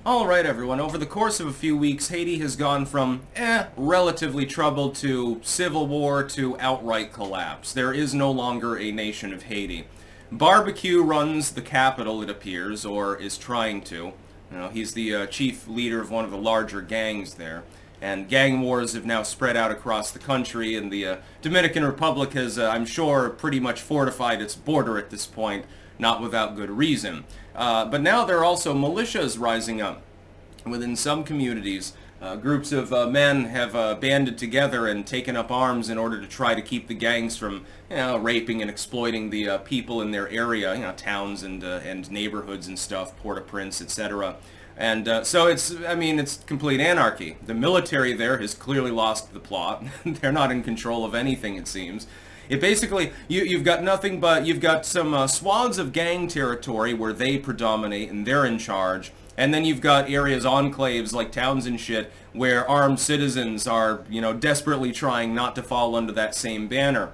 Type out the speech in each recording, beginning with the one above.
Alright everyone, over the course of a few weeks, Haiti has gone from, relatively troubled to civil war to outright collapse. There is no longer a nation of Haiti. Barbecue runs the capital, it appears, or is trying to. He's the chief leader of one of the larger gangs there. And gang wars have now spread out across the country, and the Dominican Republic has, I'm sure, pretty much fortified its border at this point, not without good reason. But now there are also militias rising up within some communities. Groups of men have banded together and taken up arms in order to try to keep the gangs from, raping and exploiting the people in their area, towns and neighborhoods and stuff, Port-au-Prince, etc. And so it's complete anarchy. The military there has clearly lost the plot. They're not in control of anything, it seems. It basically, you've got nothing but, you've got some swaths of gang territory where they predominate and they're in charge. And then you've got areas, enclaves like towns and shit, where armed citizens are, desperately trying not to fall under that same banner.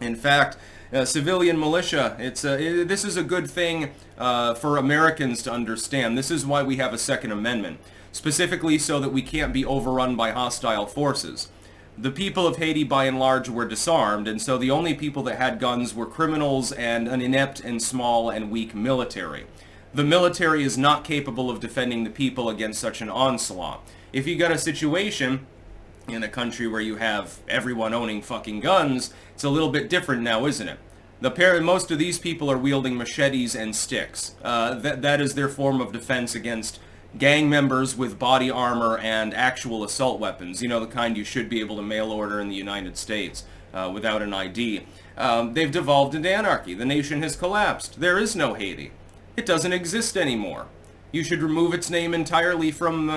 In fact, civilian militia, this is a good thing for Americans to understand. This is why we have a Second Amendment, specifically so that we can't be overrun by hostile forces. The people of Haiti, by and large, were disarmed, and so the only people that had guns were criminals and an inept and small and weak military. The military is not capable of defending the people against such an onslaught. If you got a situation in a country where you have everyone owning fucking guns, it's a little bit different now, isn't it? Most of these people are wielding machetes and sticks. That is their form of defense against gang members with body armor and actual assault weapons. The kind you should be able to mail order in the United States without an ID. They've devolved into anarchy. The nation has collapsed. There is no Haiti. It doesn't exist anymore. You should remove its name entirely from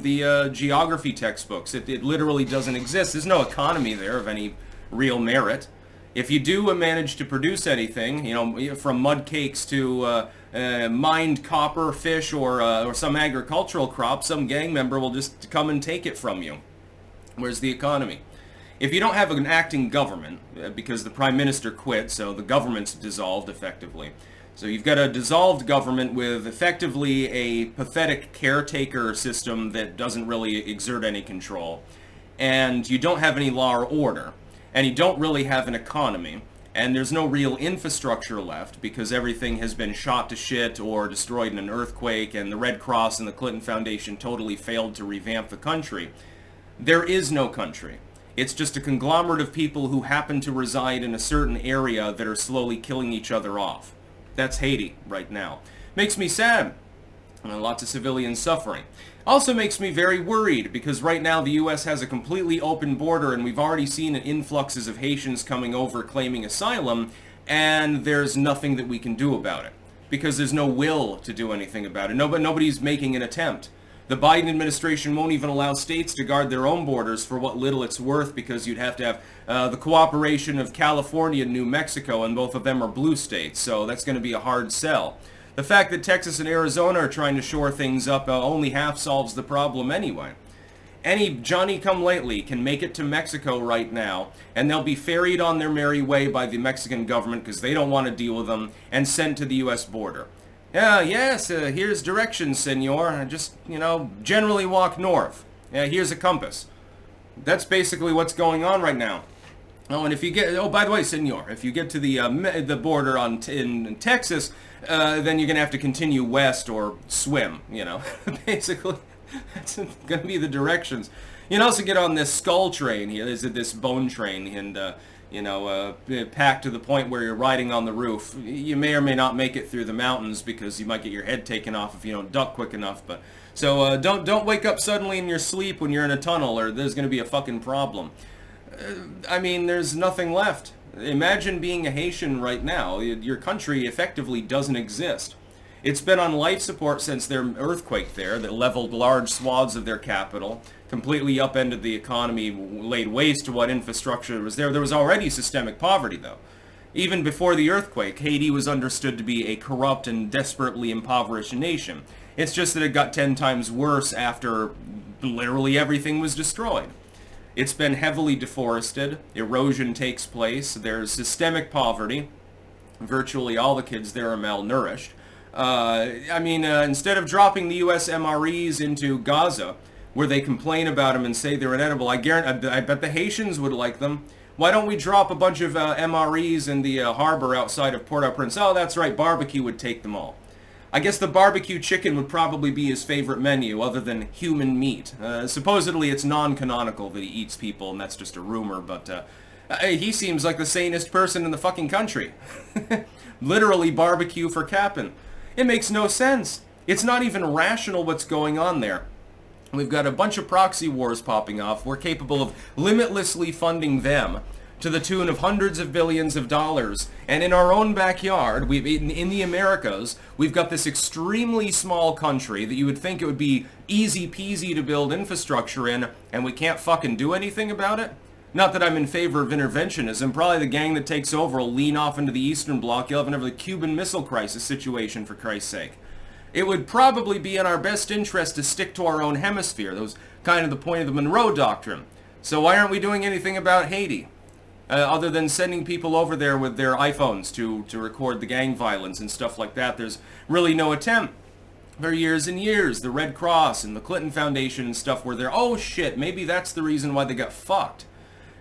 the geography textbooks. It literally doesn't exist. There's no economy there of any real merit. If you do manage to produce anything, from mud cakes to mined copper, fish, or some agricultural crop, some gang member will just come and take it from you. Where's the economy? If you don't have an acting government, because the prime minister quit, so the government's dissolved effectively. So you've got a dissolved government with effectively a pathetic caretaker system that doesn't really exert any control. And you don't have any law or order. And you don't really have an economy. And there's no real infrastructure left because everything has been shot to shit or destroyed in an earthquake, and the Red Cross and the Clinton Foundation totally failed to revamp the country. There is no country. It's just a conglomerate of people who happen to reside in a certain area that are slowly killing each other off. That's Haiti right now. Makes me sad. Lots of civilians suffering. Also makes me very worried because right now the U.S. has a completely open border and we've already seen influxes of Haitians coming over claiming asylum, and there's nothing that we can do about it because there's no will to do anything about it. Nobody's making an attempt. The Biden administration won't even allow states to guard their own borders for what little it's worth because you'd have to have the cooperation of California and New Mexico, and both of them are blue states, so that's going to be a hard sell. The fact that Texas and Arizona are trying to shore things up only half solves the problem anyway. Any Johnny-come-lately can make it to Mexico right now, and they'll be ferried on their merry way by the Mexican government because they don't want to deal with them, and sent to the U.S. border. Yes, here's directions, senor. Just, generally walk north. Here's a compass. That's basically what's going on right now. Oh, and if you get, by the way, senor, if you get to the border in Texas, then you're going to have to continue west or swim, Basically, that's going to be the directions. You can also get on this skull train here. Is it this bone train? And, packed to the point where you're riding on the roof. You may or may not make it through the mountains because you might get your head taken off if you don't duck quick enough. But so don't wake up suddenly in your sleep when you're in a tunnel, or there's going to be a fucking problem. There's nothing left. Imagine being a Haitian right now. Your country effectively doesn't exist. It's been on life support since their earthquake there that leveled large swaths of their capital, completely upended the economy, laid waste to what infrastructure was there. There was already systemic poverty, though. Even before the earthquake, Haiti was understood to be a corrupt and desperately impoverished nation. It's just that it got 10 times worse after literally everything was destroyed. It's been heavily deforested, erosion takes place, there's systemic poverty, virtually all the kids there are malnourished. I mean, instead of dropping the U.S. MREs into Gaza, where they complain about them and say they're inedible, I bet the Haitians would like them. Why don't we drop a bunch of MREs in the harbor outside of Port-au-Prince? Oh, that's right, barbecue would take them all. I guess the barbecue chicken would probably be his favorite menu, other than human meat. Supposedly it's non-canonical that he eats people, and that's just a rumor, but he seems like the sanest person in the fucking country. Literally barbecue for Cap'n. It makes no sense. It's not even rational what's going on there. We've got a bunch of proxy wars popping off. We're capable of limitlessly funding them to the tune of hundreds of billions of dollars. And in our own backyard, in the Americas, we've got this extremely small country that you would think it would be easy peasy to build infrastructure in, and we can't fucking do anything about it. Not that I'm in favor of interventionism. Probably the gang that takes over will lean off into the Eastern Bloc. You'll have another Cuban Missile Crisis situation, for Christ's sake. It would probably be in our best interest to stick to our own hemisphere. That was kind of the point of the Monroe Doctrine. So why aren't we doing anything about Haiti? Other than sending people over there with their iPhones to record the gang violence and stuff like that. There's really no attempt. For years and years, the Red Cross and the Clinton Foundation and stuff were there. Oh shit, maybe that's the reason why they got fucked.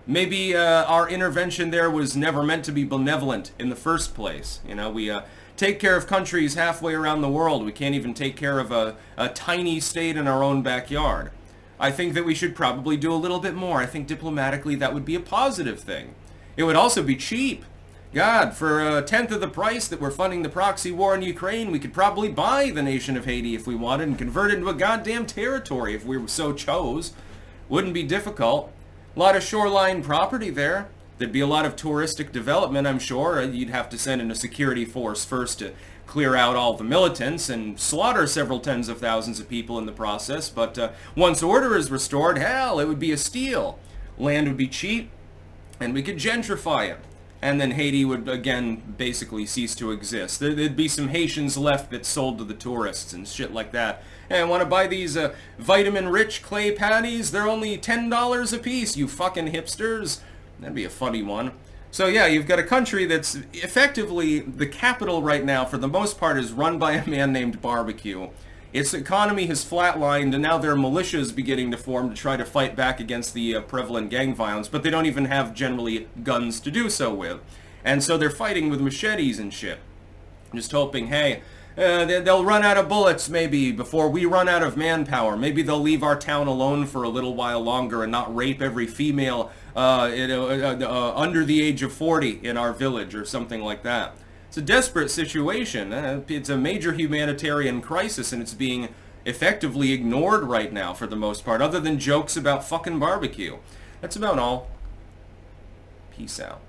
Maybe our intervention there was never meant to be benevolent in the first place. You know, we take care of countries halfway around the world. We can't even take care of a tiny state in our own backyard. I think that we should probably do a little bit more. I think diplomatically that would be a positive thing. It would also be cheap. God, for a tenth of the price that we're funding the proxy war in Ukraine, we could probably buy the nation of Haiti if we wanted and convert it into a goddamn territory if we so chose. Wouldn't be difficult. A lot of shoreline property there. There'd be a lot of touristic development, I'm sure. You'd have to send in a security force first to clear out all the militants and slaughter several tens of thousands of people in the process. But once order is restored, hell, it would be a steal. Land would be cheap, and we could gentrify it. And then Haiti would, again, basically cease to exist. There'd be some Haitians left that sold to the tourists and shit like that. Hey, I want to buy these vitamin-rich clay patties. They're only $10 a piece, you fucking hipsters. That'd be a funny one. So yeah, you've got a country that's effectively, the capital right now, for the most part, is run by a man named Barbecue. Its economy has flatlined, and now there are militias beginning to form to try to fight back against the prevalent gang violence, but they don't even have, generally, guns to do so with. And so they're fighting with machetes and shit. Just hoping, hey, they'll run out of bullets, maybe, before we run out of manpower. Maybe they'll leave our town alone for a little while longer and not rape every female under the age of 40 in our village or something like that. It's a desperate situation. It's a major humanitarian crisis, and it's being effectively ignored right now for the most part, other than jokes about fucking barbecue. That's about all. Peace out.